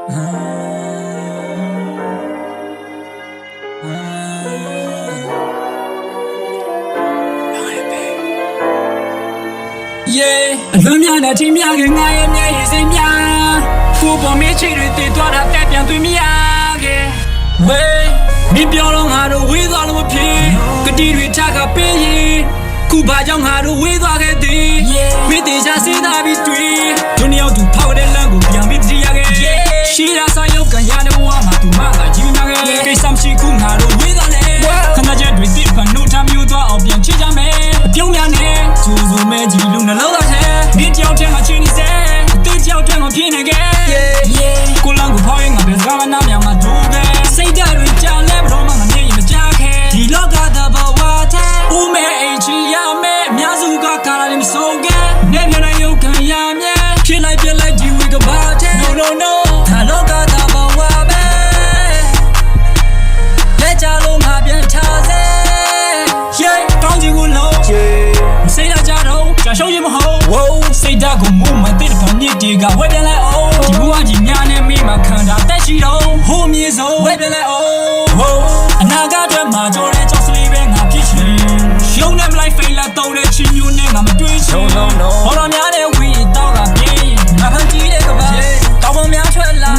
လွန်မြတဲ့ချင်းများကငါရဲ့မျက်ရည်စိမ်းများကိုပေါ်မေးချီတွေတည်သွားတာတက်ပြန်သွင်းမရခဲ့ဝေးမင်းပြောတော့ငါတို့ဝေးသွားလို့မဖြစ်ကတိတွေချကပေးရင်ခုဘာကြောင့်ငါတို့ဝေးသွားခဲ့သည်မင်းတေချာစေးသားပြီးတွေ့ဒုနီယောသူဖောက်တဲ့လမ်းကိုပြန်ပြီးကြည့်ရခဲ့ရှိရာစာရုပ်ကရတဲ့ဘဝမှာသူမကကြီးနာခဲ့ကိစ္စမရှိခုငါတို့ဝေးသွားလေခဏချက်တွေတိပန်တို့ထမျိုးသွားအောင်ပြန်ချကြမယ်အပြုံးများနဲ့ကျူစုမဲကြီးလူနှလုံးသားထဲမင်းကြောက်တဲ့ငါချင်းနေစေအသေးကြောက်တဲ့ငါဖြစ်နေခဲ့ကိုလန်ကိုဖောက်ရင်ငါပဲစကားမနာမြောင်မှာဒူးပဲစိတ်ဓာတ်တွေကြာလဲဘလို့မှငါမြင်ရင်မကြခဲ့ဒီလောကသဘောဝါထဲဦးမဲအိမ်ချီရမယ်အများစုကကာလာနေမဆုံးခဲ့နေပြတဲ့ရုပ်ခံရမြဲဖြစ်လိုက်ပြလိုက်ဒီဝေကဘာထဲ No ဒါလောကသဘောဝါပဲလက်ချလို့ငါပြန်ထားစေကောင်းချင်ကိုလုံးစိတ်ဓာတ်ကြတော့ကြာရှုံးရင်မဟုတ်စိတ်ဓာတ်ကိုမူမသိတဲ့ပုံမြင့်တီကဝဲပြန်လိုက်အောင်ဒီဘဝကြီးများနဲ့မိမခံတာတက်ရှိတော့ဟိုမြေဆုံးဝဲပြန်လိုက်အောင်အနာဂတ်အတွက်မှာကြော်တဲ့ကြောက်စလေးပဲငါဖြစ်ချင်ရုံနဲ့မလိုက်ဖိတ်လက်တော့တဲ့ချင်းမျိုးနဲ့ငါမတွေးချင်ဘောတော်များနဲ့ဝီတောက်ကပြေးငါဖန်ကြည့်တဲ့ကဘာတောင်ပေါ်များထွက်လာ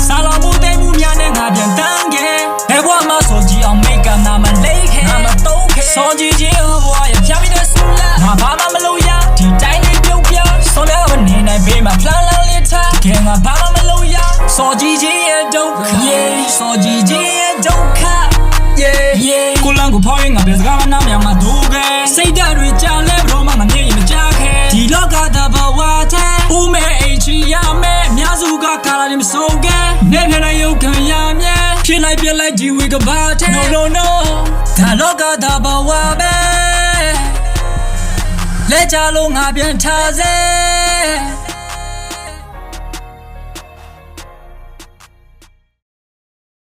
စာလောင်မှုသိမှုများနဲ့ငါပြန်တန်းခဲ့ဘယ်ဘဝမှာဆိုကြည့်အောင်မိတ်ကနာမလေးခဲ့ငါမတော့ခဲ့စောကြည့်ချင်းဘဝရဖြာပြီးတဲ့ဆူလာငါဘာမှမလုပ်ရဒီတိုင်းလေးပြုတ်ပြစောများမနေနိုင်ဘေးမှာဖလန်လန်လေးထားကဲငါဘာမှမလုပ်ရစောကြည့်ချင်းရဲ့ဒုက္ခစောကြည့်ချင်းရဲ့ဒုက္ခကိုလန်ကိုဖောက်ရင်ငါပဲစကားမနာမြောင်မှာဒူးခဲ့စိတ်ဓာတ်တွေကြာလဲဘလို့မှငါမြင်ရင်မကြခဲ့ဒီလောကသဘောဝါထဲဦးမဲအိမ်ချီရမယ်အများစုကကာလာနေမဆုံးခဲ့နေပြတဲ့ရုပ်ခံရမြဲဖြစ်လိုက်ပြလိုက်ဒီဝေကဘာထဲ No ဒါလောကသဘောဝါပဲလက်ချလို့ငါပြန်ထားစေ